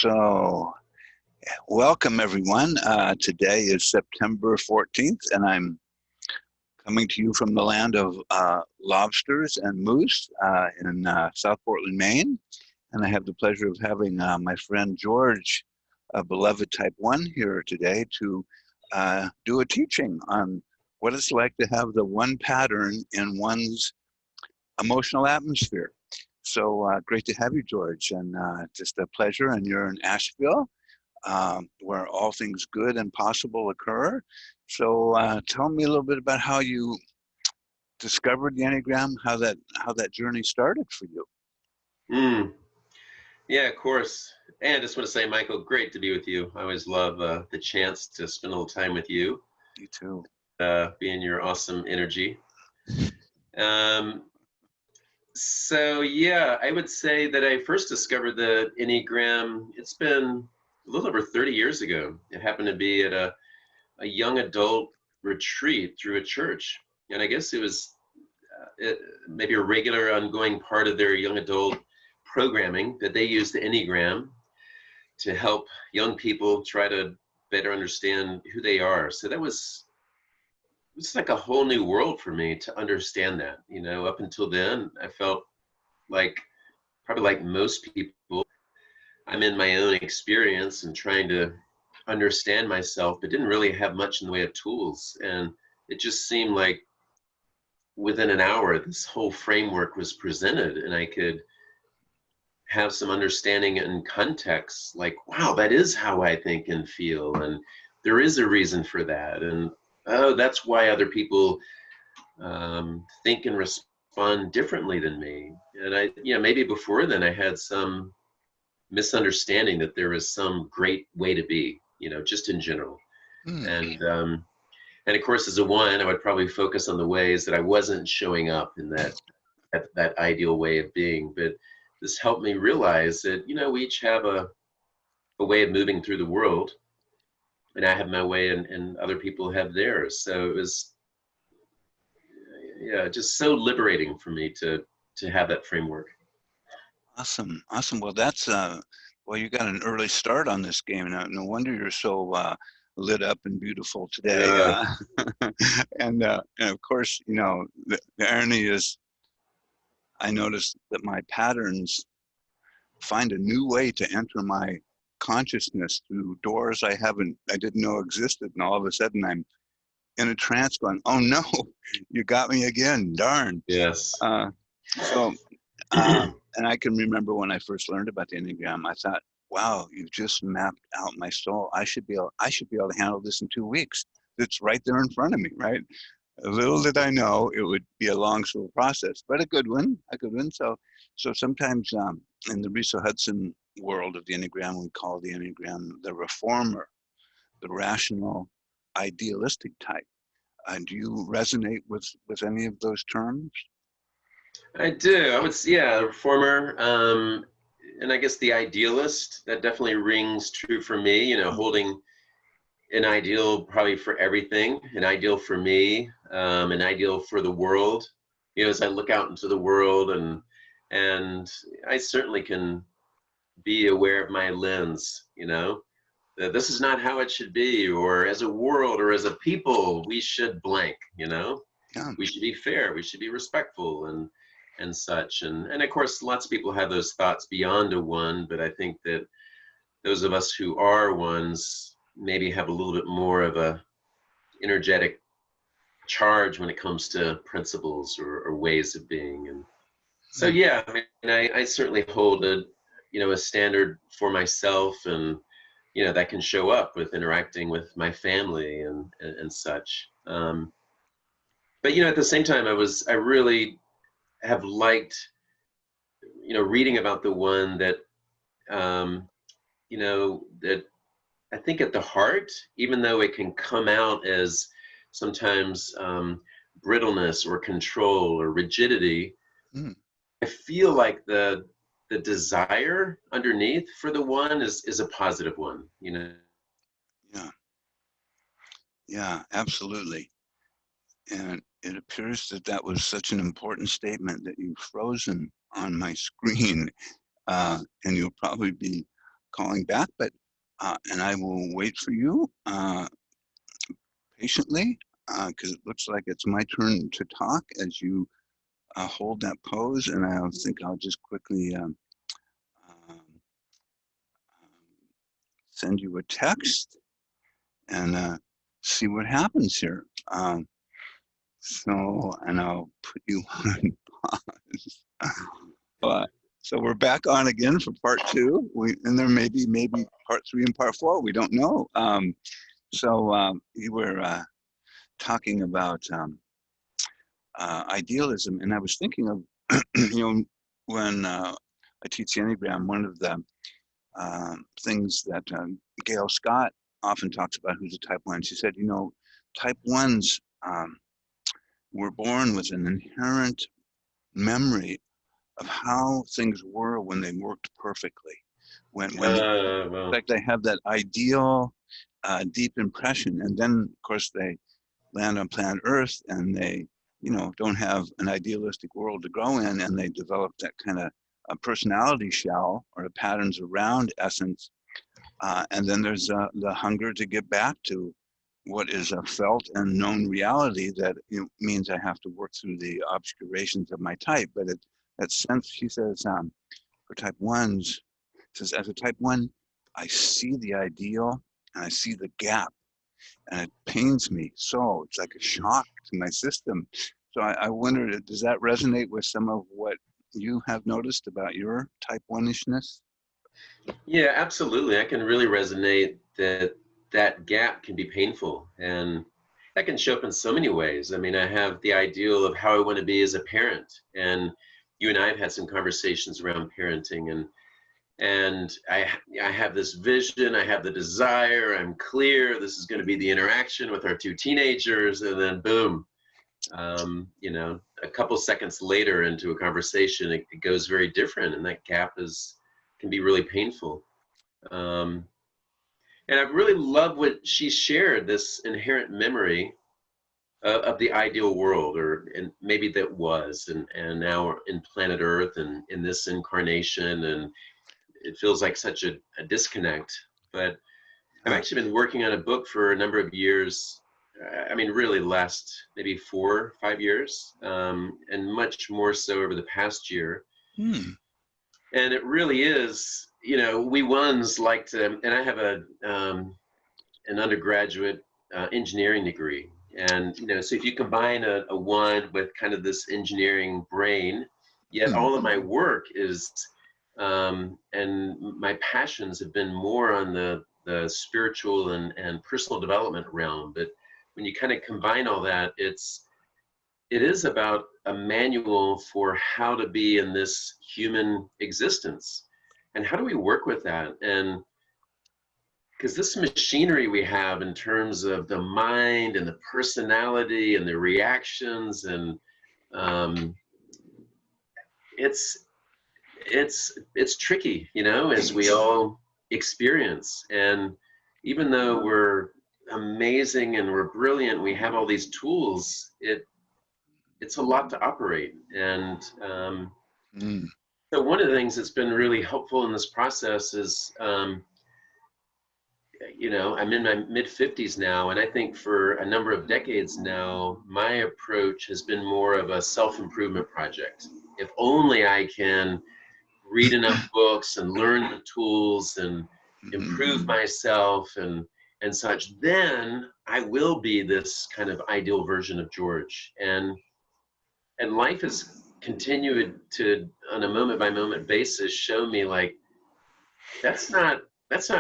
So, welcome everyone. Today is September 14th, and I'm coming to you from the land of lobsters and moose in South Portland, Maine. And I have the pleasure of having my friend George, a beloved Type 1, here today to do a teaching on what it's like to have the one pattern in one's emotional atmosphere. So great to have you, George, and just a pleasure. And you're in Ashville, where all things good and possible occur. So tell me a little bit about how you discovered the Enneagram, how that journey started for you. Yeah, of course. And I just want to say, Michael, great to be with you. I always love the chance to spend a little time with you. You too. Be in your awesome energy. So yeah, I would say that I first discovered the Enneagram, it's been a little over 30 years ago. It happened to be at a young adult retreat through a church. And I guess it was maybe a regular ongoing part of their young adult programming that they use the Enneagram to help young people try to better understand who they are. So it's like a whole new world for me to understand that. You know, up until then, I felt like, probably like most people, I'm in my own experience and trying to understand myself, but didn't really have much in the way of tools. And it just seemed like within an hour, this whole framework was presented and I could have some understanding and context, like, wow, that is how I think and feel. And there is a reason for that. And oh, that's why other people think and respond differently than me. And maybe before then I had some misunderstanding that there is some great way to be, just in general. And of course, as a one, I would probably focus on the ways that I wasn't showing up in that ideal way of being. But this helped me realize that, we each have a way of moving through the world, and I have my way and other people have theirs. So it was, just so liberating for me to have that framework. Awesome. Well, that's well, you got an early start on this game. No wonder you're so lit up and beautiful today. And of course, the irony is, I noticed that my patterns find a new way to enter my consciousness through doors I didn't know existed, and all of a sudden I'm in a trance going, oh no, you got me again, darn. Yes. And I can remember when I first learned about the Enneagram, I thought, wow, you've just mapped out my soul. I should be able to handle this in 2 weeks. It's right there in front of me, right? Little did I know it would be a long, slow process, but a good one. So sometimes in the Risa Hudson world of the Enneagram, we call the Enneagram the reformer, the rational, idealistic type. Do you resonate with any of those terms? I do. I would say, reformer, and I guess the idealist, that definitely rings true for me, holding an ideal probably for everything, an ideal for me, an ideal for the world, as I look out into the world, and I certainly can be aware of my lens, that this is not how it should be, or as a world or as a people, we should blank, we should be fair, we should be respectful and such. And of course, lots of people have those thoughts beyond a one, but I think that those of us who are ones maybe have a little bit more of a energetic charge when it comes to principles or ways of being. And so, yeah, I mean, I certainly hold a standard for myself, and, that can show up with interacting with my family and such. But, at the same time, I really have liked, reading about the one that, that I think at the heart, even though it can come out as sometimes brittleness or control or rigidity, I feel like the desire underneath for the one is a positive one, Yeah, absolutely. And it appears that was such an important statement that you've frozen on my screen, and you'll probably be calling back, but and I will wait for you patiently because it looks like it's my turn to talk as you hold that pose, and I think I'll just quickly send you a text and see what happens here. So, and I'll put you on pause. So we're back on again for part 2. And there may be part 3 and part 4. We don't know. You were talking about idealism, and I was thinking of, when I teach the Enneagram, one of the things that Gail Scott often talks about, who's a type 1. She said, type 1s were born with an inherent memory of how things were when they worked perfectly. In fact, they have that ideal, deep impression, and then of course they land on planet Earth, and they, don't have an idealistic world to grow in, and they develop that kind of a personality shell or the patterns around essence, and then there's the hunger to get back to what is a felt and known reality that means I have to work through the obscurations of my type. But that sense, she says, for type 1s, says, as a type 1, I see the ideal and I see the gap, and it pains me so. It's like a shock to my system. So I wonder, does that resonate with some of what you have noticed about your type 1-ishness? Yeah, absolutely. I can really resonate that gap can be painful, and that can show up in so many ways. I mean, I have the ideal of how I want to be as a parent, and you and I have had some conversations around parenting, and I have this vision, I have the desire, I'm clear, this is going to be the interaction with our 2 teenagers, and then boom, a couple seconds later into a conversation, it goes very different, and that gap can be really painful. And I really love what she shared, this inherent memory of the ideal world, and maybe that was, and now we're in planet Earth and in this incarnation, and it feels like such a disconnect. But I've actually been working on a book for a number of years. I mean, really last maybe 4 or 5 years, and much more so over the past year. And it really is, we ones like to, and I have an undergraduate engineering degree. And, so if you combine a 1 with kind of this engineering brain, yet all of my work is, and my passions have been more on the spiritual and personal development realm. But when you kind of combine all that, it is about a manual for how to be in this human existence. And how do we work with that? And because this machinery we have in terms of the mind and the personality and the reactions, and it's tricky, as we all experience. And even though we're amazing and we're brilliant, we have all these tools, it's a lot to operate. And so one of the things that's been really helpful in this process is, I'm in my mid-50s now, and I think for a number of decades now, my approach has been more of a self-improvement project. If only I can read enough books and learn the tools and improve myself and such, then I will be this kind of ideal version of George. And life has continued to, on a moment by moment basis, show me like that's not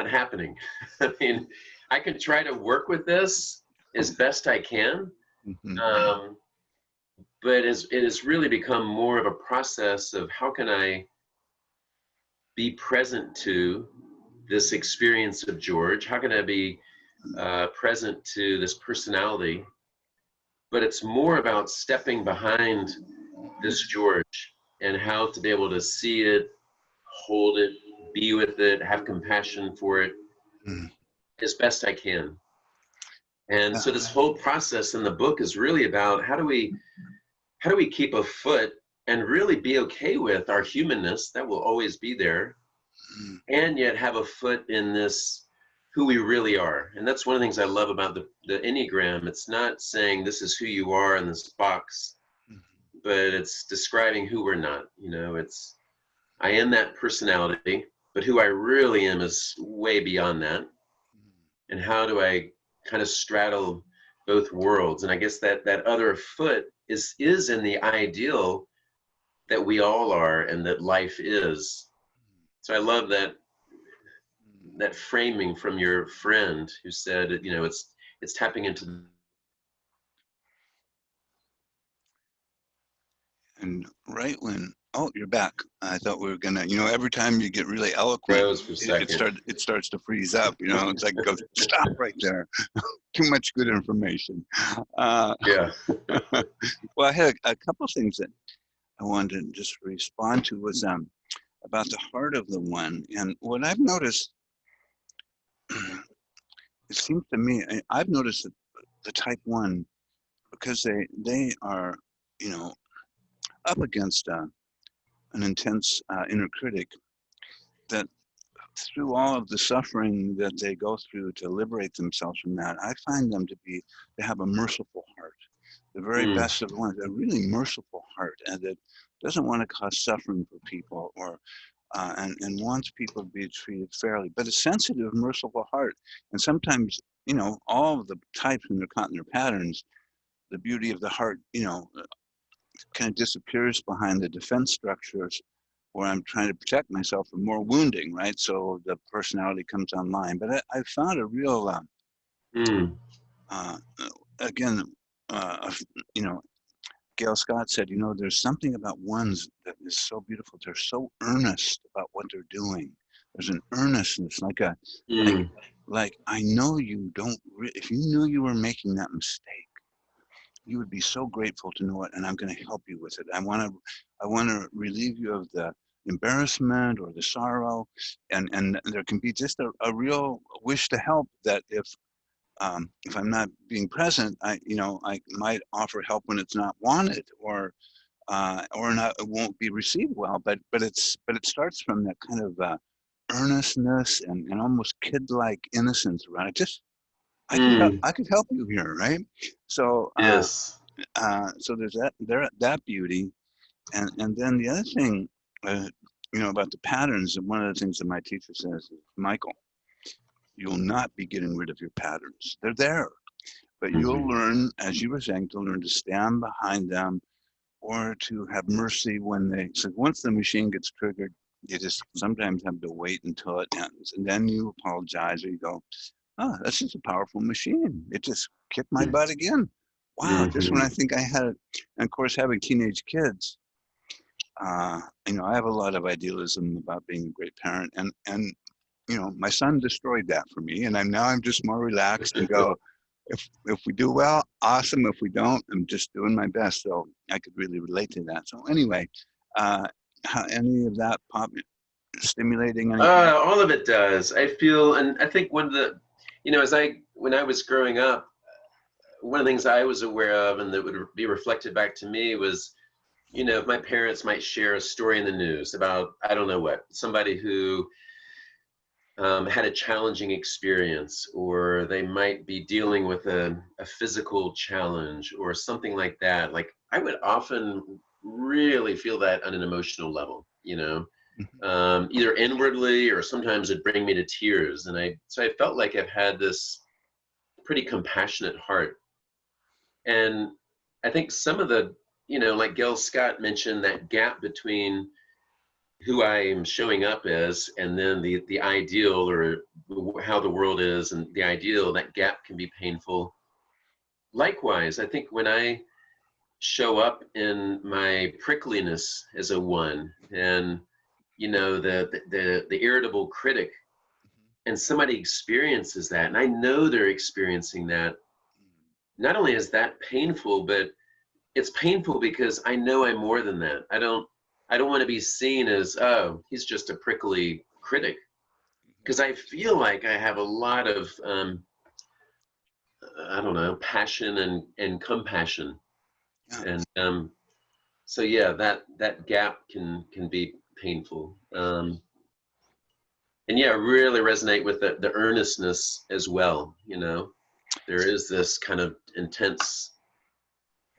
happening. I mean, I can try to work with this as best I can, but it has really become more of a process of how can I be present to this experience of George? How can I be present to this personality? But it's more about stepping behind this George and how to be able to see it, hold it, be with it, have compassion for it as best I can. And so this whole process in the book is really about how do we keep a foot and really be okay with our humanness that will always be there, and yet have a foot in this who we really are. And that's one of the things I love about the Enneagram. It's not saying this is who you are in this box, but it's describing who we're not. It's I am that personality, but who I really am is way beyond that. And how do I kind of straddle both worlds? And I guess that other foot is in the ideal that we all are and that life is. So I love that framing from your friend who said, it's tapping into. And right when, oh, you're back. I thought we were gonna, every time you get really eloquent, Rose for a it second. starts to freeze up. It's like go stop right there. Too much good information. Yeah. Well, I had a couple of things that I wanted to just respond to was about the heart of the one, and what I've noticed. It seems to me, I've noticed that the type one, because they are, you know, up against an intense inner critic, that through all of the suffering that they go through to liberate themselves from that, I find them to have a merciful heart, the very Mm, best of the ones, a really merciful heart, and that doesn't want to cause suffering for people or and wants people to be treated fairly, but a sensitive, merciful heart. And sometimes, all of the types when they're caught in their patterns, the beauty of the heart, kind of disappears behind the defense structures where I'm trying to protect myself from more wounding, right? So the personality comes online. But I found a real, mm, uh, again, uh, you know, Gail Scott said, there's something about ones that is so beautiful. They're so earnest about what they're doing. There's an earnestness, like, mm, like I know you don't. If you knew you were making that mistake, you would be so grateful to know it, and I'm going to help you with it. I want to relieve you of the embarrassment or the sorrow, and there can be just a real wish to help. That if I'm not being present, I might offer help when it's not wanted, or not, it won't be received well. But it starts from that kind of earnestness and almost kid-like innocence around it. Just mm. I could help you here, right? So Yes. so there's that beauty, and then the other thing, about the patterns. And one of the things that my teacher says is, Michael, you'll not be getting rid of your patterns. They're there, but you'll Mm-hmm. learn, as you were saying, to learn to stand behind them or to have mercy when so once the machine gets triggered, you just sometimes have to wait until it ends. And then you apologize or you go, oh, that's just a powerful machine. It just kicked my butt again. Wow, just when Mm-hmm. I think I had it. And of course, having teenage kids, I have a lot of idealism about being a great parent. And my son destroyed that for me. And I'm just more relaxed and go, if we do well, awesome. If we don't, I'm just doing my best. So I could really relate to that. So anyway, how any of that stimulating anything? All of it does. I feel, and I think one of the, when I was growing up, one of the things I was aware of and that would be reflected back to me was, my parents might share a story in the news about, I don't know what, somebody who had a challenging experience, or they might be dealing with a physical challenge or something like that. Like I would often really feel that on an emotional level, either inwardly or sometimes it'd bring me to tears. And so I felt like I've had this pretty compassionate heart. And I think some of the, like Gail Scott mentioned, that gap between who I am showing up as and then the ideal, or how the world is and the ideal, that gap can be painful. Likewise, I think when I show up in my prickliness as a one, and the irritable critic, and somebody experiences that, and I know they're experiencing that, not only is that painful, but it's painful because I know I'm more than that. I don't want to be seen as, oh, he's just a prickly critic, because I feel like I have a lot of I don't know, passion and compassion. Yeah. And so yeah, that gap can be painful. yeah, really resonate with the earnestness as well. You know, there is this kind of intense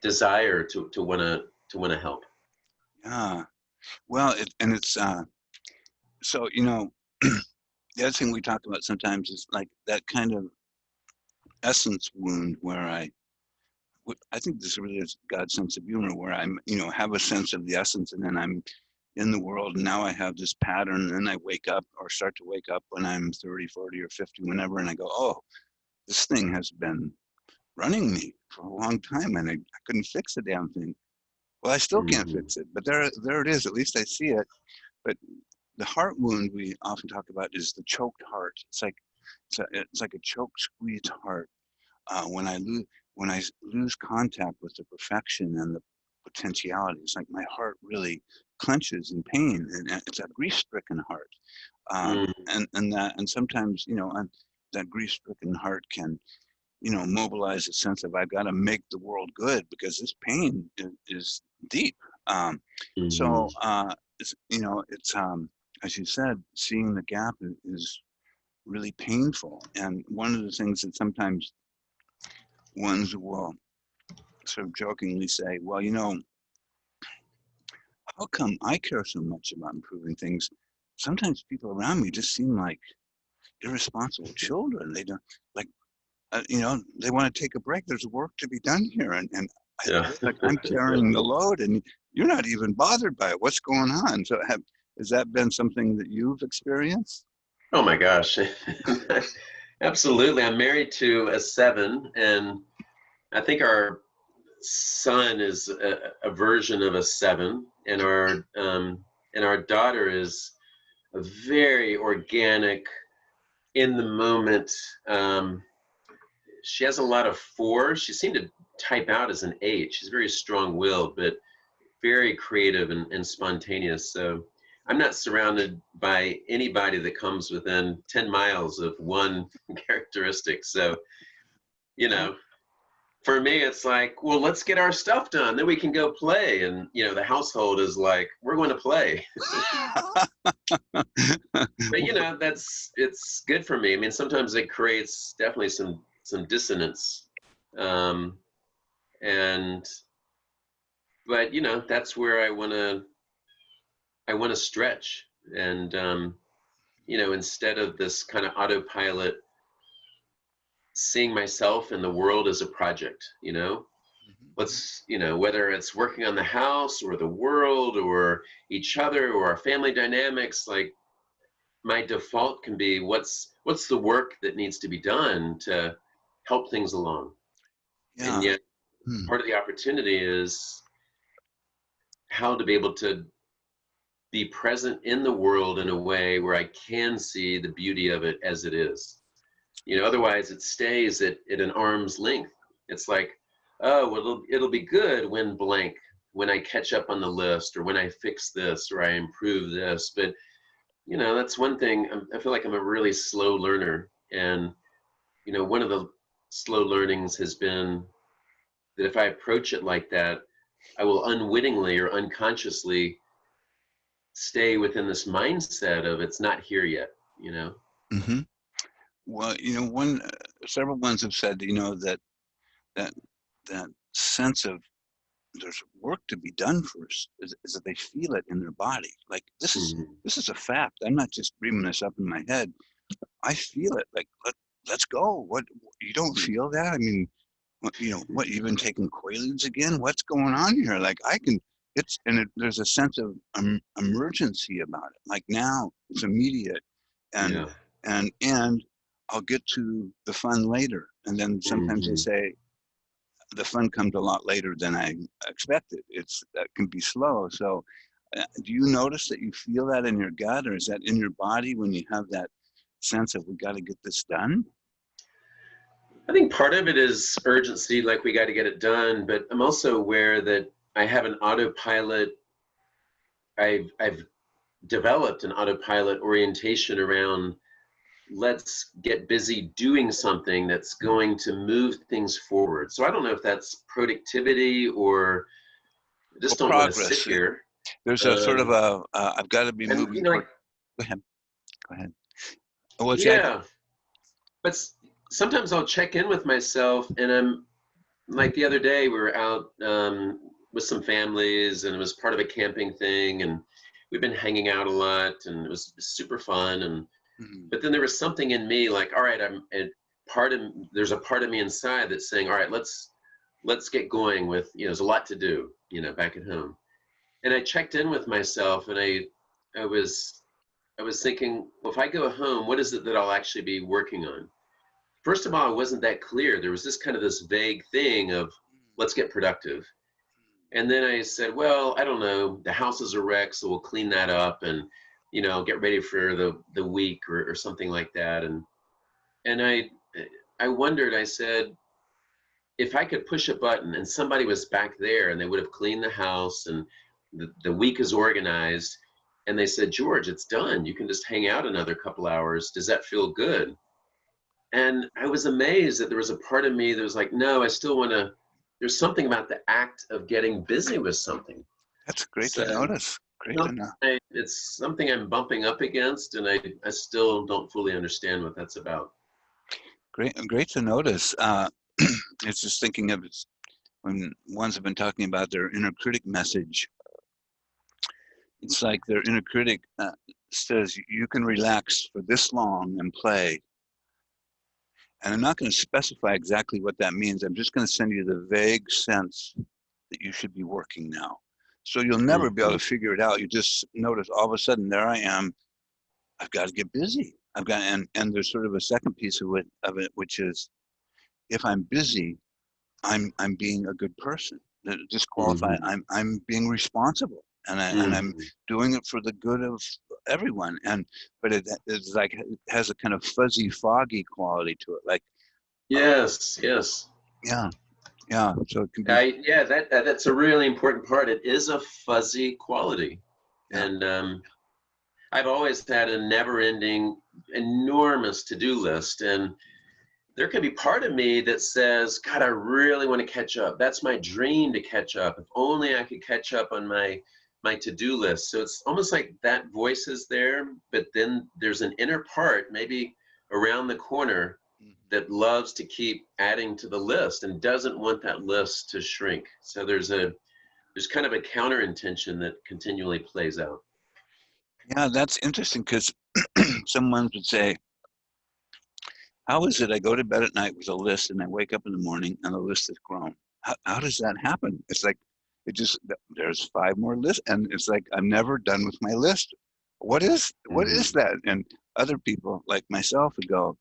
desire to want to help. Yeah. Well, it's so, you know, the other thing we talk about sometimes is like that kind of essence wound where I think this really is God's sense of humor, where I'm, you know, have a sense of the essence, and then I'm in the world, and now I have this pattern, and then I wake up or start to wake up when I'm 30, 40, or 50, whenever, and I go, oh, this thing has been running me for a long time, and I couldn't fix the damn thing. Well, I still can't Mm-hmm. fix it, but there it is. At least I see it. But the heart wound we often talk about is the choked heart. It's like a choked, squeezed heart. When I lose contact with the perfection and the potentiality, it's like my heart really clenches in pain, and it's a grief-stricken heart. And sometimes, you know, that grief-stricken heart can, you know, mobilize a sense of I've got to make the world good because this pain is deep. Um, Mm-hmm. so it's, you know, it's as you said, seeing the gap is really painful. And one of the things that sometimes ones will sort of jokingly say, well, you know, how come I care so much about improving things? Sometimes people around me just seem like irresponsible children. They don't like, you know, they want to take a break. There's work to be done here. And Yeah. it's like I'm carrying the load and you're not even bothered by it. What's going on? So has that been something that you've experienced? Oh my gosh. Absolutely. I'm married to a 7, and I think our son is a version of a 7, and our daughter is a very organic, in the moment. Um, she has a lot of 4. She seemed to type out as an 8. She's very strong-willed, but very creative and spontaneous. So I'm not surrounded by anybody that comes within 10 miles of one characteristic. So, you Yeah. know, for me, it's like, well, let's get our stuff done. Then we can go play. And, you know, the household is like, we're going to play. But, you know, it's good for me. I mean, sometimes it creates definitely some dissonance. Um, and, but, you know, that's where I want to stretch. And, you know, instead of this kind of autopilot, seeing myself and the world as a project, you know, let's, you know, whether it's working on the house or the world or each other or our family dynamics, like my default can be what's the work that needs to be done to help things along. And Yeah. yet Hmm. part of the opportunity is how to be able to be present in the world in a way where I can see the beauty of it as it is. You know, otherwise it stays at an arm's length. It's like, oh, well, it'll be good when blank, when I catch up on the list, or when I fix this, or I improve this. But you know, that's one thing. I feel like I'm a really slow learner, and you know, one of the slow learnings has been that if I approach it like that, I will unwittingly or unconsciously stay within this mindset of it's not here yet. You know. Hmm. Well, you know, several ones have said, you know, that that sense of there's work to be done first is that they feel it in their body. Like Mhm. this is a fact. I'm not just dreaming this up in my head. I feel it. Like let's go. What, you don't feel that? I mean, you know, what, you've been taking Quaaludes again? What's going on here? Like I can. There's a sense of emergency about it. Like now it's immediate, and Yeah. and I'll get to the fun later. And then sometimes they Hmm. say the fun comes a lot later than I expected. That can be slow. So, do you notice that you feel that in your gut, or is that in your body when you have that sense of we got to get this done? I think part of it is urgency, like we got to get it done, but I'm also aware that I have an autopilot. I've developed an autopilot orientation around let's get busy doing something that's going to move things forward. So I don't know if that's productivity or I Well, just don't want to sit progress. here. There's a sort of Um, a I've got to be and moving you know, toward. Go ahead. Go ahead. What's that? Yeah, but sometimes I'll check in with myself, and I'm like the other day we were out with some families, and it was part of a camping thing, and we've been hanging out a lot, and it was super fun. And Mhm. but then there was something in me like, all right, there's a part of me inside that's saying, all right, let's get going with, there's a lot to do, back at home. And I checked in with myself, and I was I was thinking, well, if I go home, what is it that I'll actually be working on? First of all, it wasn't that clear. There was this vague thing of let's get productive. And then I said, well, I don't know, the house is a wreck, so we'll clean that up and, get ready for the week or something like that. And I wondered, I said, if I could push a button and somebody was back there and they would have cleaned the house and the week is organized, and they said, George, it's done. You can just hang out another couple hours. Does that feel good? And I was amazed that there was a part of me that was like, no, I still want to. There's something about the act of getting busy with something. That's great to So notice. Great to know. it's something I'm bumping up against, and I still don't fully understand what that's about. Great to notice. It's just thinking of it when ones have been talking about their inner critic message. It's like their inner critic says you can relax for this long and play. And I'm not going to specify exactly what that means. I'm just going to send you the vague sense that you should be working now. So you'll never be able Mm-hmm. to figure it out. You just notice all of a sudden there I am. I've got to get busy. I've got and there's sort of a second piece of it, which is if I'm busy, I'm being a good person. Disqualify. Mm-hmm. I'm being responsible, and I'm Mm-hmm. doing it for the good of everyone. But it's like it has a kind of fuzzy, foggy quality to it. Like, Yes, yes. yeah, yeah. So it can be, Yeah, that's a really important part. It is a fuzzy quality, yeah, and I've always had a never-ending, enormous to-do list, and there can be part of me that says, God, I really want to catch up. That's my dream to catch up. If only I could catch up on my to-do list. So it's almost like that voice is there, but then there's an inner part, maybe around the corner, that loves to keep adding to the list and doesn't want that list to shrink. So there's kind of a counter intention that continually plays out. yeah. That's interesting because someone would say, "How is it I go to bed at night with a list and I wake up in the morning and the list has grown? How does that happen?" It's like it just there's five more lists, and it's like I'm never done with my list. What is Mm-hmm. that? And other people like myself would go,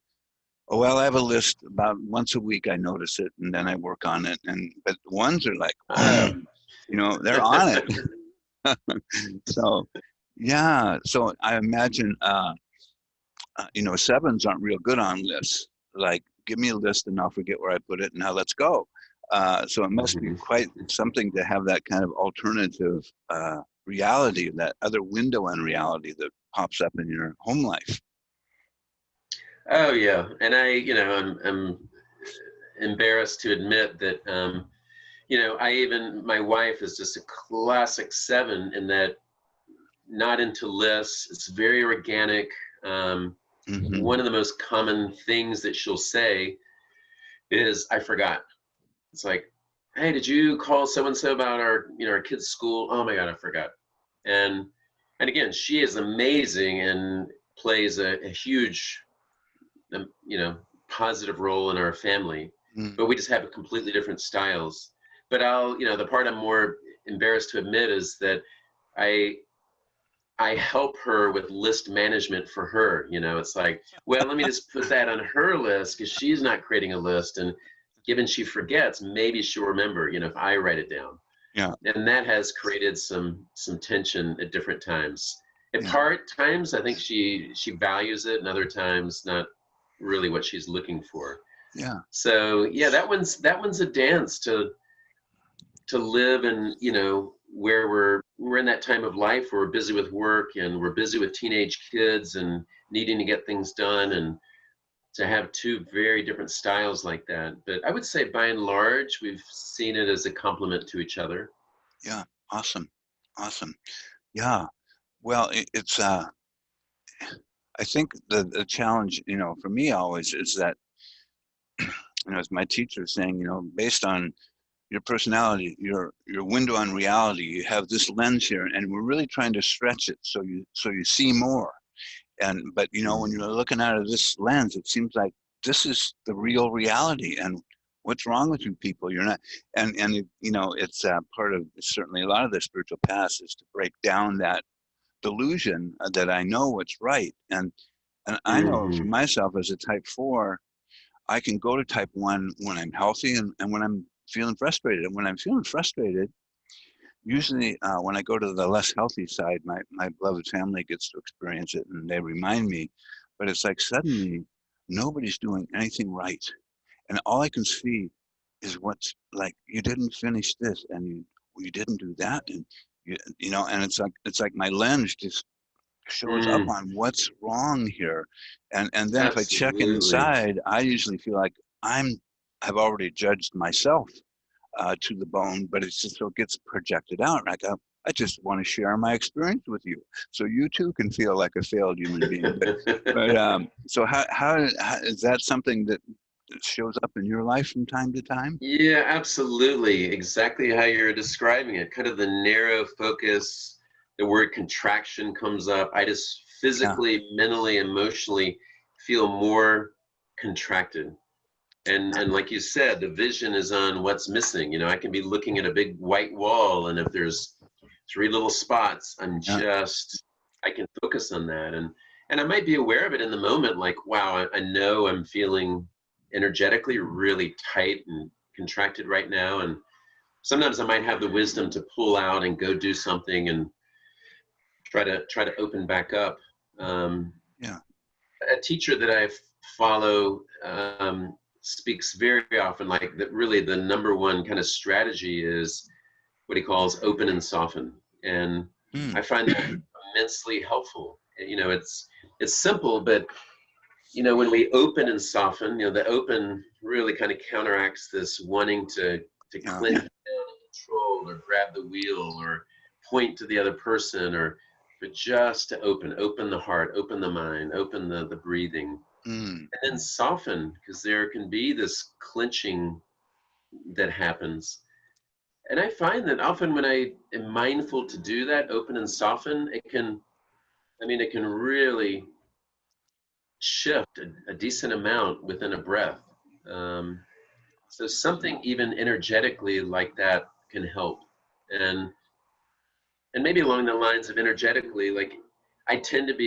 "Oh well, I have a list about once a week. I notice it and then I work on it." And but ones are like, Oh. boom, they're on it. So yeah, so I imagine sevens aren't real good on lists. Like, give me a list and I'll forget where I put it. And now let's go. So it must be Mhm. quite something to have that kind of alternative reality, that other window on reality that pops up in your home life. Oh yeah, and I'm embarrassed to admit that my wife is just a classic seven in that not into lists. It's very organic. Um, Mm-hmm. One of the most common things that she'll say is, "I forgot." It's like, "Hey, did you call so and so about our kids' school?" "Oh my God, I forgot." And and again, she is amazing and plays a huge you know, positive role in our family, Mm-hmm. but we just have completely different styles. But the part I'm more embarrassed to admit is that I I help her with list management for her. It's like, well, let me just put that on her list because she's not creating a list, and given she forgets, maybe she'll remember. If I write it down, Yeah, and that has created some tension at different times. At yeah, part times, I think she values it, and other times not really what she's looking for. yeah, So yeah, that one's a dance to live, and where we're in that time of life where we're busy with work and we're busy with teenage kids and needing to get things done, and to have two very different styles like that. But I would say by and large, we've seen it as a complement to each other. yeah. Awesome, awesome. Yeah. Well, I think the challenge, for me always is that, as my teacher is saying, based on your personality, your window on reality, you have this lens here, and we're really trying to stretch it so you see more. But when you're looking out of this lens, it seems like this is the real reality. And what's wrong with you people? You're not. It's part of certainly a lot of the spiritual path is to break down that delusion that I know what's right. And I know for Mm-hmm. myself as a type 4, I can go to type 1 when I'm healthy and when I'm feeling frustrated. And when I'm feeling frustrated, usually when I go to the less healthy side, my beloved family gets to experience it and they remind me. But it's like suddenly nobody's doing anything right. And all I can see is what's like, you didn't finish this and you didn't do that. And and it's like my lens just shows up Mm, on what's wrong here. And then if I check absolutely. inside, I usually feel like I've already judged myself to the bone, but it's just so it gets projected out. Like I just want to share my experience with you, so you too can feel like a failed human being. But so how is that something that shows up in your life from time to time? Yeah, absolutely. Exactly how you're describing it. Kind of the narrow focus, the word contraction comes up. I just Yeah. physically, mentally, emotionally feel more contracted. And like you said, the vision is on what's missing. I can be looking at a big white wall, and if there's three little spots, Yeah. I can focus on that. And I might be aware of it in the moment, like, wow, I know I'm feeling energetically really tight and contracted right now. And sometimes I might have the wisdom to pull out and go do something and try to open back up. Um, Yeah. a teacher that I follow speaks very often like that. Really, the number one kind of strategy is what he calls open and soften, and Hmm. I find that immensely helpful. It's simple, but when we open and soften, the open really kind of counteracts this wanting to Yeah. clench down and control or grab the wheel or point to the other person, or but just to open the heart, open the mind, open the breathing, Hmm. and then soften, because there can be this clenching that happens. And I find that often when I am mindful to do that, open and soften, it can really shift a decent amount within a breath. Um, so something even energetically like that can help. And and maybe along the lines of energetically, like I have tended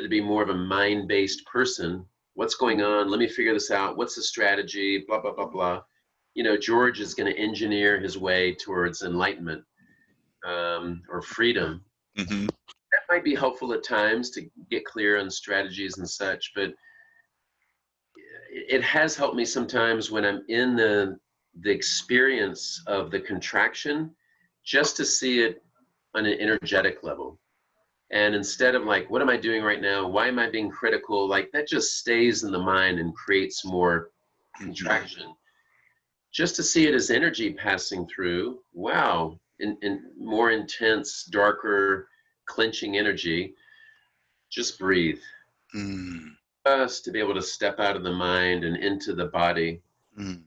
to be more of a mind-based person. What's going on? Let me figure this out. What's the strategy? Blah blah blah blah. George is going to engineer his way towards enlightenment, or freedom. Hmm. That might be helpful at times to get clear on strategies and such, but it has helped me sometimes when I'm in the experience of the contraction, just to see it on an energetic level. And instead of like, what am I doing right now? Why am I being critical? Like that just stays in the mind and creates more Hmm. contraction. Just to see it as energy passing through, wow, in more intense, darker, clenching energy, just breathe. Hmm. Just to be able to step out of the mind and into the body Hmm.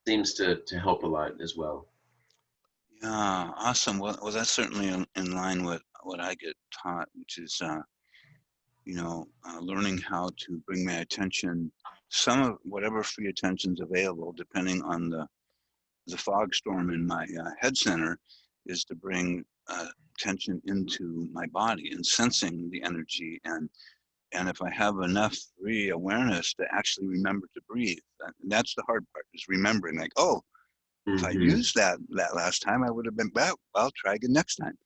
seems to help a lot as well. Yeah. Awesome. Well, that's certainly in line with what I get taught, which is learning how to bring my attention, some of whatever free attention's available, depending on the fog storm in my head center, is to bring attention into my body and sensing the energy. And if I have enough free awareness to actually remember to breathe, and that's the hard part, is remembering, like, oh, if I Hmm. used that last time, I would have been back. Well, I'll try again next time.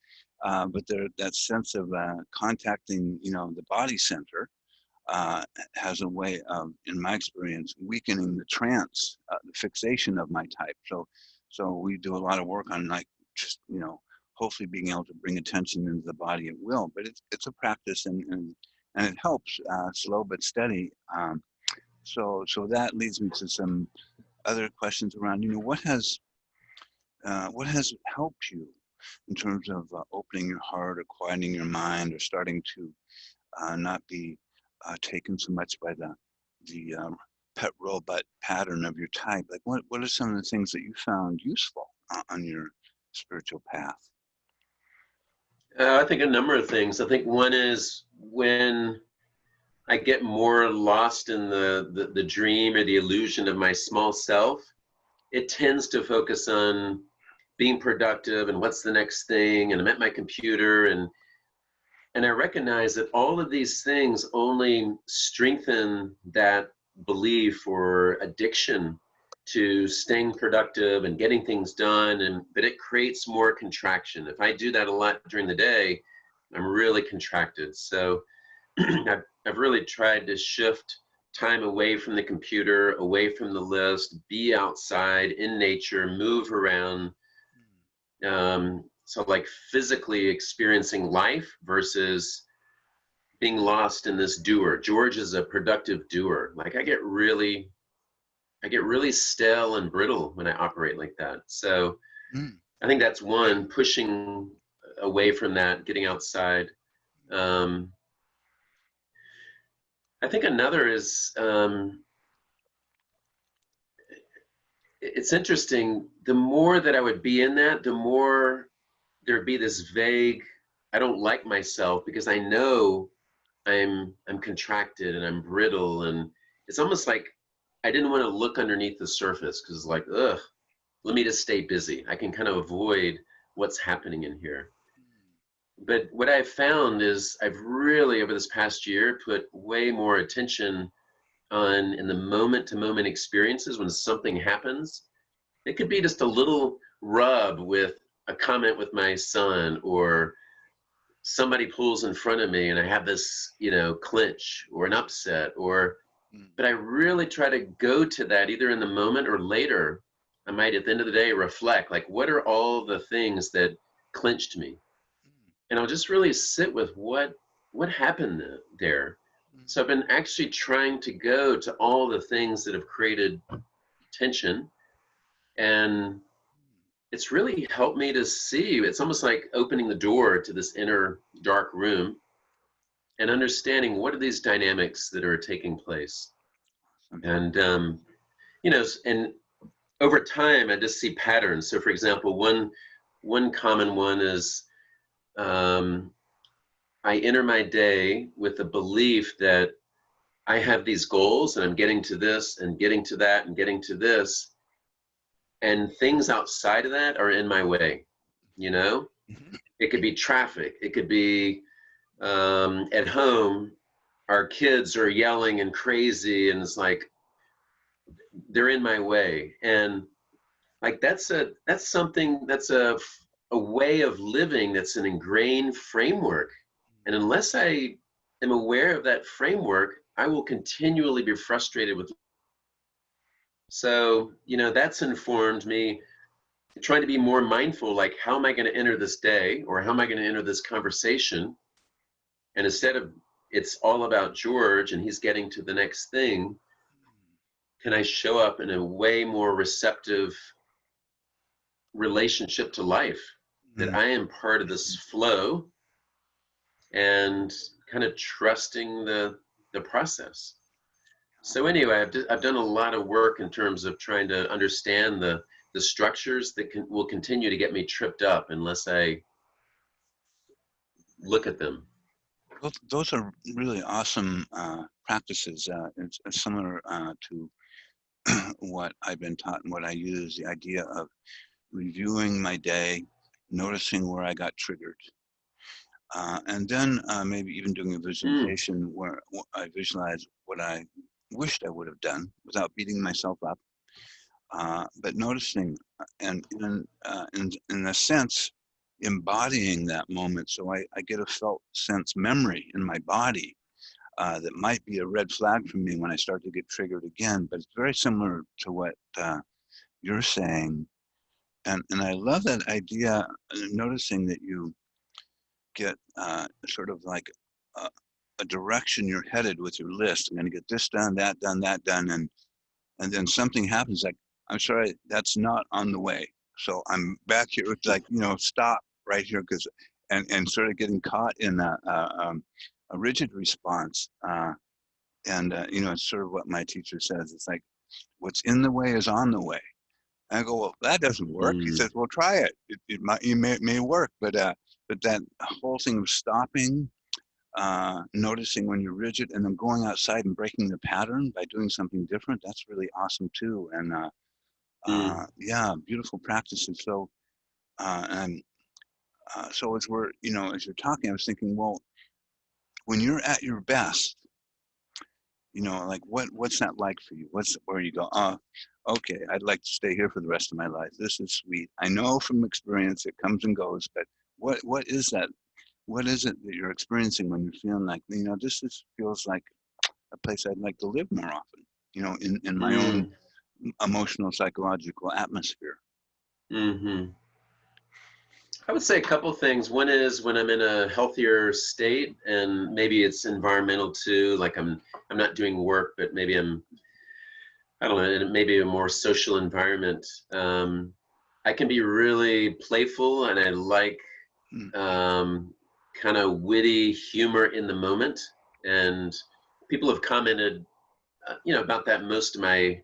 But that sense of contacting, the body center uh, has a way of, in my experience, weakening the trance, the fixation of my type. So we do a lot of work on like just hopefully being able to bring attention into the body at will. But it's a practice, and it helps, slow but steady. So that leads me to some other questions around what has helped you in terms of opening your heart or quieting your mind or starting to not be taken so much by the pet robot pattern of your type. Like, what are some of the things that you found useful on your spiritual path? I think a number of things. I think one is when I get more lost in the dream or the illusion of my small self, it tends to focus on being productive and what's the next thing, and I'm at my computer, and I recognize that all of these things only strengthen that belief or addiction to staying productive and getting things done, and but it creates more contraction. If I do that a lot during the day, I'm really contracted. So I've really tried to shift time away from the computer, away from the list, be outside in nature, move around. So like physically experiencing life versus being lost in this doer. George is a productive doer. Like I get really stale and brittle when I operate like that. So Mm. I think that's one, pushing away from that, getting outside. I think another is, it's interesting, the more that I would be in that, the more there'd be this vague, I don't like myself because I know I'm contracted and I'm brittle, and it's almost like I didn't want to look underneath the surface because like, ugh, let me just stay busy. I can kind of avoid what's happening in here. But what I've found is I've really over this past year put way more attention on in the moment to moment experiences when something happens. It could be just a little rub with a comment with my son, or somebody pulls in front of me and I have this, clinch or an upset, or, but I really try to go to that either in the moment or later. I might at the end of the day reflect, like, what are all the things that clinched me? And I'll just really sit with what happened there. So I've been actually trying to go to all the things that have created tension, and it's really helped me to see. It's almost like opening the door to this inner dark room and understanding what are these dynamics that are taking place. And and over time I just see patterns. So for example, one common one is, I enter my day with the belief that I have these goals and I'm getting to this and getting to that and getting to this, and things outside of that are in my way. It could be traffic, it could be, at home our kids are yelling and crazy, and it's like they're in my way. And like that's something that's a way of living that's an ingrained framework, and unless I am aware of that framework, I will continually be frustrated with. So that's informed me trying to be more mindful, like, how am I going to enter this day, or how am I going to enter this conversation? And instead of it's all about George and he's getting to the next thing, can I show up in a way more receptive relationship to life, that I am part of this flow, and kind of trusting the process. So anyway, I've done a lot of work in terms of trying to understand the structures that will continue to get me tripped up unless I look at them. Those are really awesome practices. It's similar to what I've been taught and what I use, the idea of reviewing my day, noticing where I got triggered, and then maybe even doing a visualization where I visualize what I wished I would have done without beating myself up, but noticing and in a sense embodying that moment, so I get a felt sense memory in my body that might be a red flag for me when I start to get triggered again. But it's very similar to what you're saying. And I love that idea, noticing that you get sort of like a direction you're headed with your list. I'm going to get this done, that done, that done. And then something happens like, I'm sorry, that's not on the way. So I'm back here with like, stop right here. And sort of getting caught in a rigid response. It's sort of what my teacher says. It's like, what's in the way is on the way. And I go, well, that doesn't work. He Mm, says, well, try it. It may work, but that whole thing of stopping, noticing when you're rigid, and then going outside and breaking the pattern by doing something different, that's really awesome too. And mm, yeah, beautiful practices. And so as you're talking, I was thinking, well, when you're at your best, like what's that like for you? Where you go, okay, I'd like to stay here for the rest of my life. This is sweet. I know from experience it comes and goes, but what is that? What is it that you're experiencing when you're feeling like, feels like a place I'd like to live more often, in my own mm, emotional, psychological atmosphere? mm-hmm. I would say a couple things. One is when I'm in a healthier state, and maybe it's environmental too. Like I'm not doing work, but maybe I don't know, in maybe a more social environment. I can be really playful, and I like Mm, kind of witty humor in the moment. And people have commented, about that most of my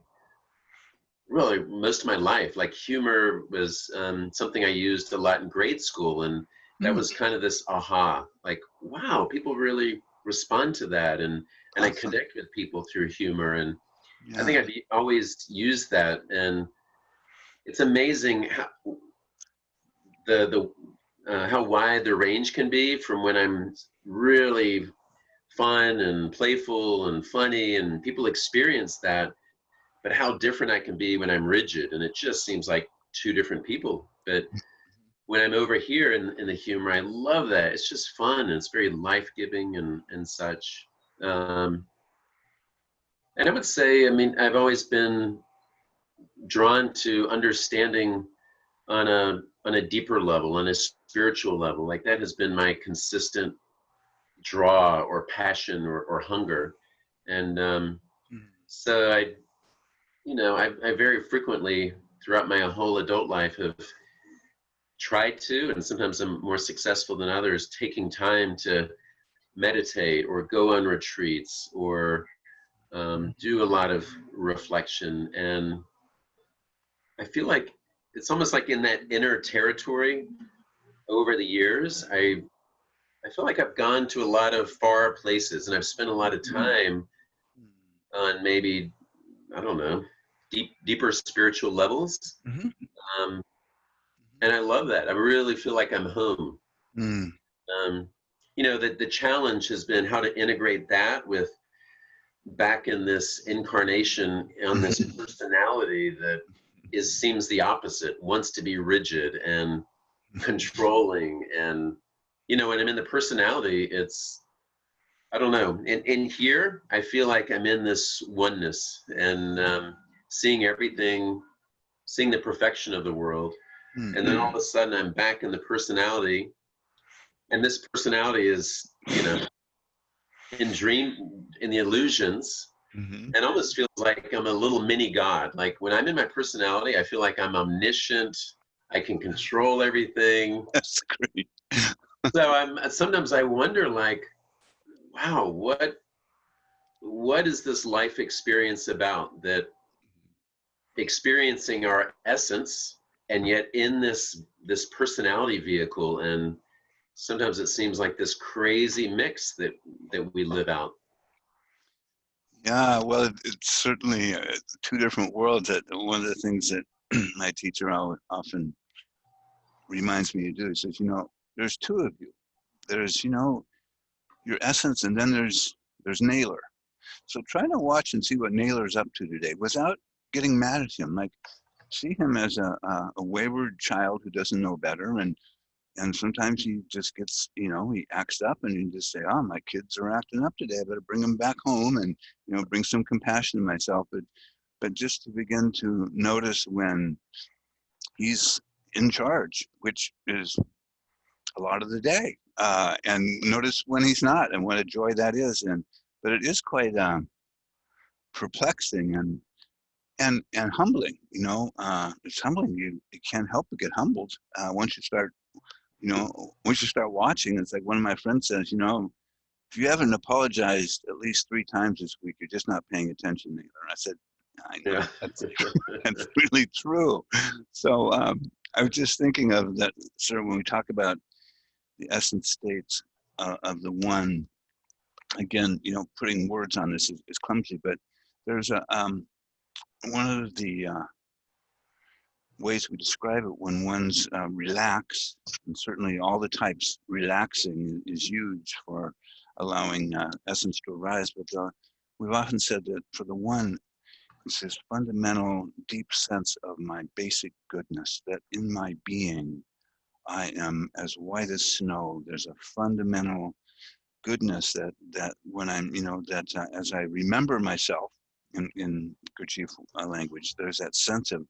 life. Like humor was something I used a lot in grade school, and that mm, was kind of this aha, like, wow, people really respond to that, and I awesome. connect with people through humor, and I Yeah. think I've always used that, and it's amazing how the how wide the range can be from when I'm really fun and playful and funny, and people experience that, but how different I can be when I'm rigid, and it just seems like two different people. But when I'm over here in the humor, I love that. It's just fun, and it's very life-giving and such. Um, and I would say, I mean, I've always been drawn to understanding on a deeper level, on a spiritual level. Like that has been my consistent draw or passion or hunger. And Mm, so I very frequently throughout my whole adult life have tried to, and sometimes I'm more successful than others, taking time to meditate or go on retreats or do a lot of reflection. And I feel like it's almost like in that inner territory over the years, I feel like I've gone to a lot of far places, and I've spent a lot of time mm, on maybe, I don't know, deeper spiritual levels. mhm, Um, and I love that. I really feel like I'm home. mm, Um, the challenge has been how to integrate that with back in this incarnation on this mhm. personality that seems the opposite, wants to be rigid and controlling. And when I'm in the personality, it's, I don't know. In here, I feel like I'm in this oneness and seeing everything, seeing the perfection of the world. Mm, And then all of a sudden, I'm back in the personality, and this personality is, in the illusions, mhm. and almost feels like I'm a little mini god. Like when I'm in my personality, I feel like I'm omniscient. I can control everything. That's great. So sometimes I wonder, like, wow, what is this life experience about, that experiencing our essence and yet in this personality vehicle, and sometimes it seems like this crazy mix that we live out. Yeah, well, it's certainly two different worlds. That one of the things that my teacher often reminds me to do. He says, there's two of you. There's, your essence, and then there's Naylor. So try to watch and see what Naylor's up to today without getting mad at him. Like, see him as a wayward child who doesn't know better, and sometimes he just gets, he acts up, and you just say, oh, my kids are acting up today. I better bring them back home and, bring some compassion to myself. But just to begin to notice when he's in charge, which is a lot of the day, and notice when he's not, and what a joy that is. But it is quite perplexing and humbling. It's humbling. You can't help but get humbled once you start. Once you start watching. It's like one of my friends says, if you haven't apologized at least 3 times this week, you're just not paying attention. And I said, I know Yeah. that's really true. So I was just thinking of that, sir, when we talk about the essence states of the one, again, putting words on this is clumsy, but there's one of the ways we describe it when one's relaxed, and certainly all the types relaxing is huge for allowing essence to arise. But we've often said that for the one, it's this fundamental, deep sense of my basic goodness, that in my being, I am as white as snow. There's a fundamental goodness that when I'm, that as I remember myself in Gurdjieff language, there's that sense of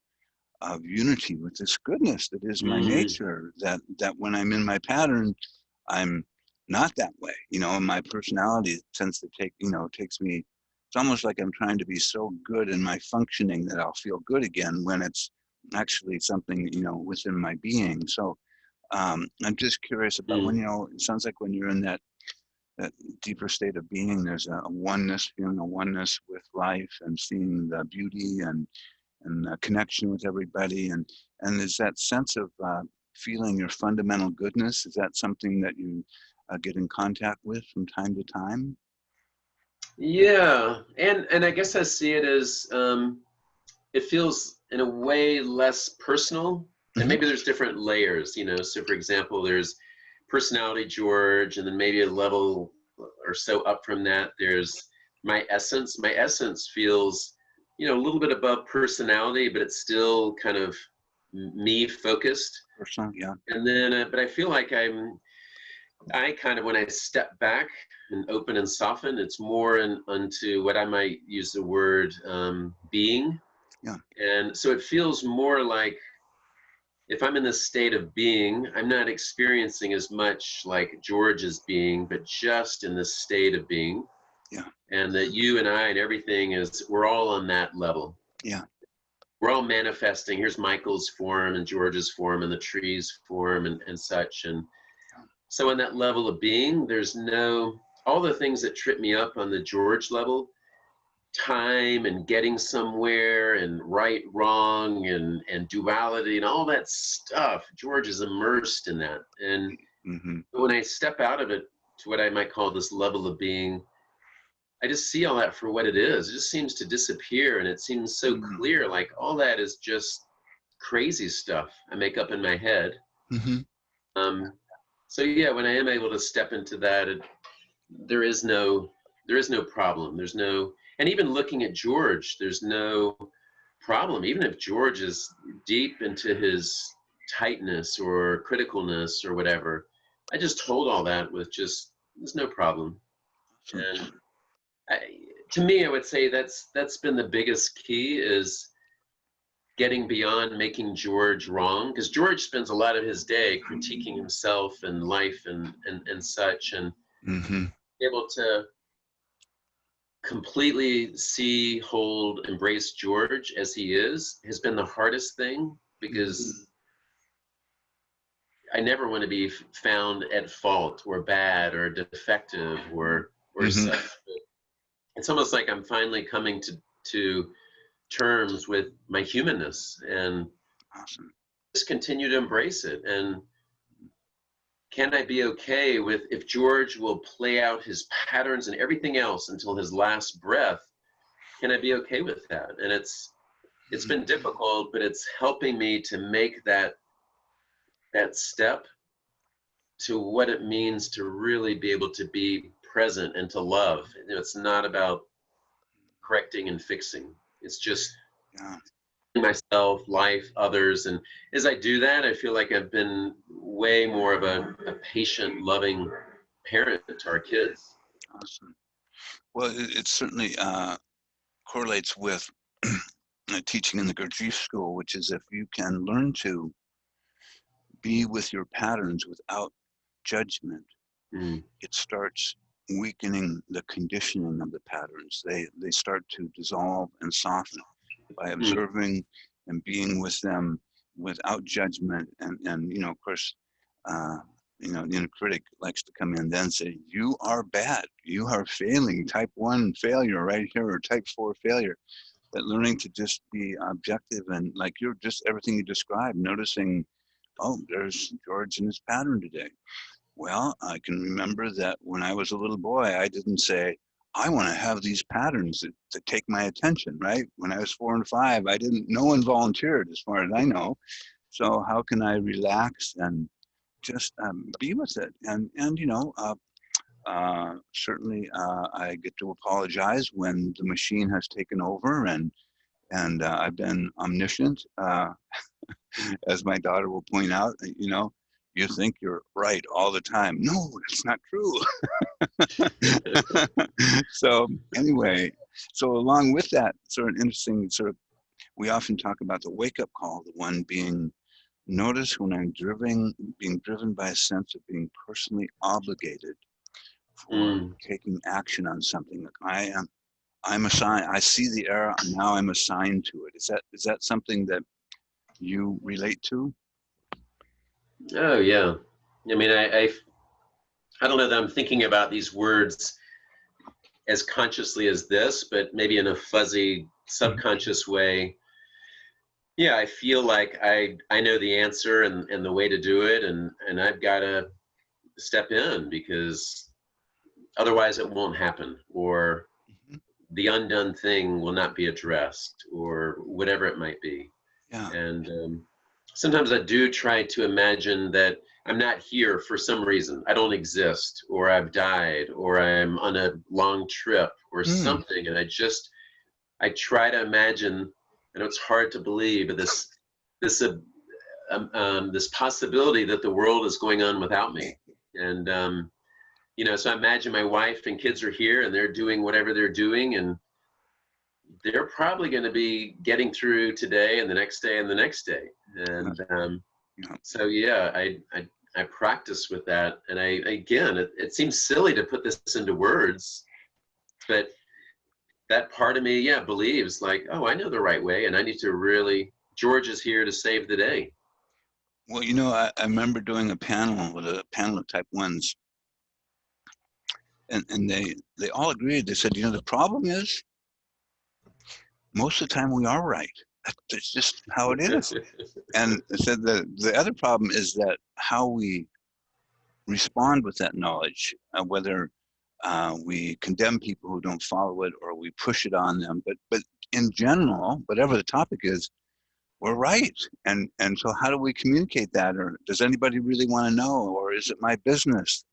unity with this goodness that is my Mm, nature, that when I'm in my pattern, I'm not that way, and my personality tends to takes me, it's almost like I'm trying to be so good in my functioning that I'll feel good again when it's actually something, within my being. So I'm just curious about when, mm. it sounds like when you're in that deeper state of being, there's a oneness, feeling a oneness with life and seeing the beauty and connection with everybody, and is that sense of feeling your fundamental goodness, is that something that you get in contact with from time to time? Yeah, and I guess I see it as it feels in a way less personal, and Hmm. maybe there's different layers, So for example, there's personality George, and then maybe a level or so up from that, there's my essence. My essence feels, a little bit above personality, but it's still kind of me focused. Personal, yeah. And then, but I feel like I kind of, when I step back and open and soften, it's more onto what I might use the word being. Yeah. And so it feels more like if I'm in this state of being, I'm not experiencing as much like George's being, but just in this state of being. Yeah. And that you and I and everything we're all on that level. Yeah. We're all manifesting. Here's Michael's form and George's form and the tree's form and such. And so on that level of being, there's all the things that trip me up on the George level, time and getting somewhere and right, wrong and duality and all that stuff. George is immersed in that. And Hmm. when I step out of it to what I might call this level of being, I just see all that for what it is. It just seems to disappear, and it seems so Hmm. clear, like all that is just crazy stuff I make up in my head. Hmm. Um, so yeah, when I am able to step into that, there is no problem. There's no, and even looking at George, there's no problem. Even if George is deep into his tightness or criticalness or whatever, I just hold all that with just, there's no problem. Awesome. And I, to me, I would say that's been the biggest key is getting beyond making George wrong, because George spends a lot of his day critiquing himself and life and such, and Hmm. able to completely see, hold, embrace George as he is has been the hardest thing, because I never want to be found at fault or bad or defective or Hmm. such. It's almost like I'm finally coming to terms with my humanness and Awesome. just continue to embrace it. And can I be okay with if George will play out his patterns and everything else until his last breath? Can I be okay with that? And it's been difficult, but it's helping me to make that step to what it means to really be able to be present and to love. It's not about correcting and fixing. It's just Yeah. myself, life, others. And as I do that, I feel like I've been way more of a patient, loving parent to our kids. Awesome. Well, it certainly correlates with teaching in the Gurdjieff school, which is if you can learn to be with your patterns without judgment, Mm. it starts weakening the conditioning of the patterns. They start to dissolve and soften by Mm. observing and being with them without judgment. And of course, uh, The inner critic likes to come in and then say, you are bad, you are failing, type 1 failure right here, or type 4 failure. But learning to just be objective and like you're just everything you described, noticing, oh, there's George in his pattern today. Well, I can remember that when I was a little boy, I didn't say, I want to have these patterns that take my attention, right? When I was 4 and 5, no one volunteered as far as I know. So how can I relax and just be with it? Certainly I get to apologize when the machine has taken over and I've been omniscient, as my daughter will point out. You think you're right all the time. No, that's not true. So anyway, so along with that sort of interesting we often talk about the wake-up call, the one being notice when I'm being driven by a sense of being personally obligated for taking action on something. Like I'm assigned, I see the error, and now I'm assigned to it. Is that something that you relate to? Oh yeah. I mean, I don't know that I'm thinking about these words as consciously as this, but maybe in a fuzzy subconscious way. Yeah, I feel like I know the answer and the way to do it, and I've got to step in because otherwise it won't happen, or the undone thing will not be addressed, or whatever it might be. Yeah. And sometimes I do try to imagine that I'm not here for some reason. I don't exist, or I've died, or I'm on a long trip or something. And I try to imagine, I know it's hard to believe, but this possibility that the world is going on without me. And, so I imagine my wife and kids are here and they're doing whatever they're doing, and they're probably going to be getting through today and the next day and the next day. And so, yeah, I practice with that. And it seems silly to put this into words, but that part of me, believes like, oh, I know the right way, and I need to really, George is here to save the day. Well, I remember doing a panel with a panel of type 1s, and they all agreed. They said, the problem is most of the time we are right. That's just how it is. And they said the other problem is that how we respond with that knowledge, whether we condemn people who don't follow it or we push it on them. But in general, whatever the topic is, we're right. And so how do we communicate that? Or does anybody really want to know? Or is it my business?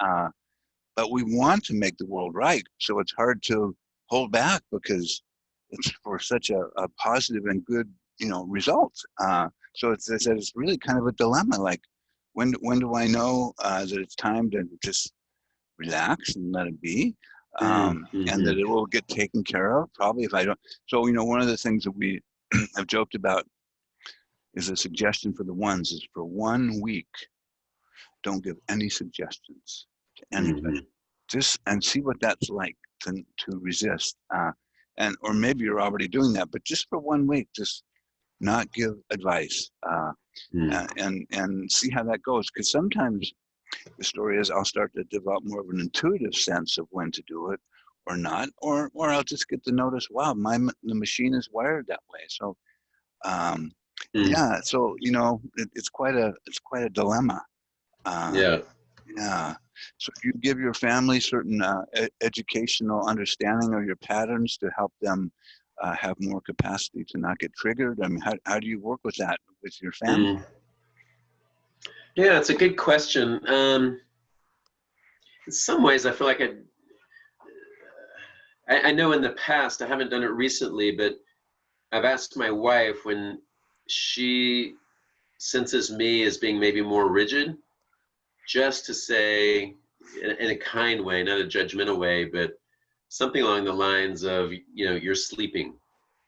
But we want to make the world right. So it's hard to hold back because it's for such a positive and good, result. So it's really kind of a dilemma. Like, when do I know that it's time to just relax and let it be, and that it will get taken care of? Probably if I don't. So one of the things that we have joked about is a suggestion for the ones is for 1 week, don't give any suggestions to anybody. Just and see what that's like to resist. Or maybe you're already doing that, but just for 1 week, just not give advice, and see how that goes. Because sometimes the story is I'll start to develop more of an intuitive sense of when to do it or not, or I'll just get to notice, wow, the machine is wired that way. So yeah, so it's quite a dilemma. Yeah. So if you give your family certain educational understanding of your patterns to help them have more capacity to not get triggered, I mean, how do you work with that with your family? Yeah, it's a good question. In some ways, I feel like I know in the past, I haven't done it recently, but I've asked my wife when she senses me as being maybe more rigid, just to say in a kind way, not a judgmental way, but something along the lines of, you're sleeping.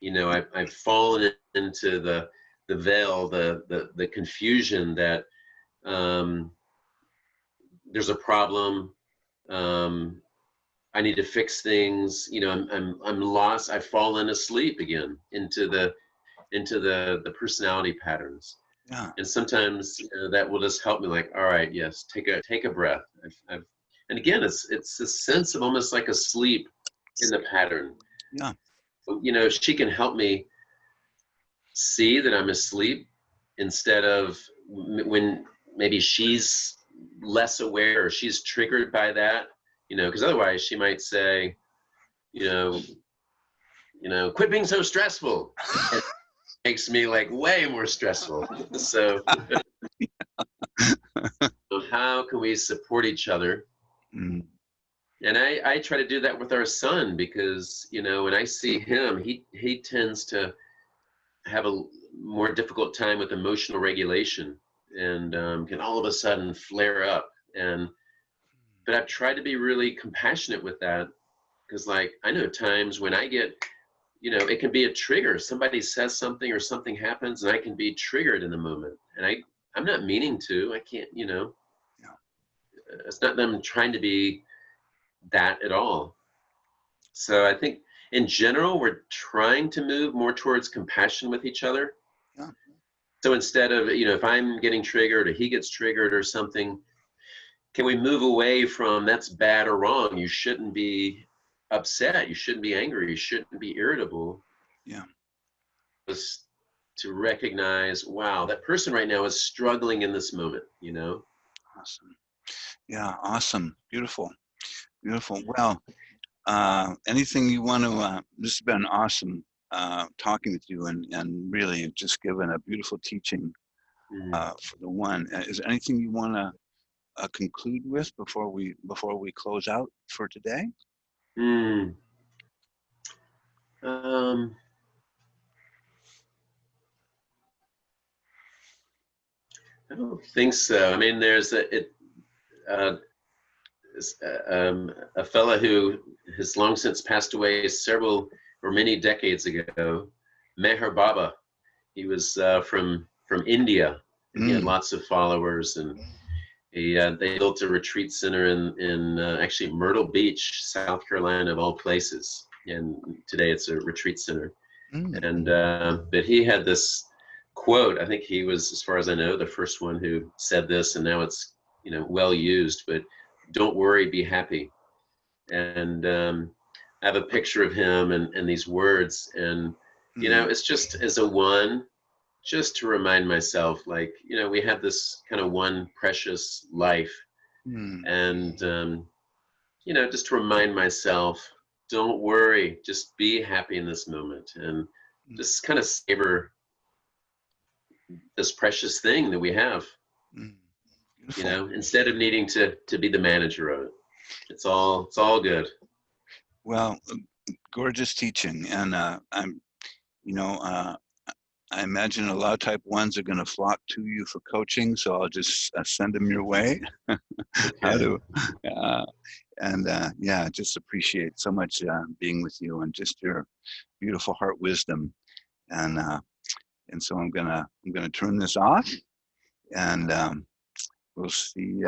I've fallen into the veil, the confusion that there's a problem. I need to fix things. I'm lost. I've fallen asleep again into the personality patterns. Yeah. And sometimes that will just help me, like, all right, yes, take a breath. And again, it's a sense of almost like a sleep in the pattern. Yeah. She can help me see that I'm asleep instead of when maybe she's less aware or she's triggered by that, because otherwise she might say, you know, quit being so stressful. And it makes me like way more stressful. So how can we support each other? Mm. And I try to do that with our son, because when I see him, he tends to have a more difficult time with emotional regulation, and can all of a sudden flare up. But I've tried to be really compassionate with that, because like I know times when I get, it can be a trigger. Somebody says something or something happens, and I can be triggered in the moment, and I'm not meaning to. I can't, Yeah. it's not that I'm trying to be that at all. So I think in general, we're trying to move more towards compassion with each other. Yeah. So instead of, if I'm getting triggered or he gets triggered or something, can we move away from that's bad or wrong? You shouldn't be upset. You shouldn't be angry. You shouldn't be irritable. Yeah. Just to recognize, wow, that person right now is struggling in this moment. Awesome. Yeah. Awesome. Beautiful. Beautiful. Well, anything you want to, this has been awesome talking with you, and really just given a beautiful teaching for the one. Is there anything you want to conclude with before we close out for today? Mm. I don't think so. I mean, there's uh, a fella who has long since passed away several or many decades ago, Meher Baba. He was from India, and he had Mm. lots of followers. And they built a retreat center in actually Myrtle Beach, South Carolina, of all places. And today it's a retreat center. Mm. And but he had this quote. I think he was, as far as I know, the first one who said this, and now it's well used. But don't worry, be happy. And I have a picture of him and these words, and Mm. it's just as a one, just to remind myself, like we have this kind of one precious life, Mm. and just to remind myself, don't worry, just be happy in this moment, and Mm. just kind of savor this precious thing that we have, Mm. Beautiful. instead of needing to be the manager of it. It's all good. Well, gorgeous teaching, and you know, uh, I imagine a lot of type ones are going to flock to you for coaching, so I'll just send them your way. How Okay. to, uh, and yeah, just appreciate so much being with you and just your beautiful heart wisdom, and so I'm gonna turn this off, and we'll see.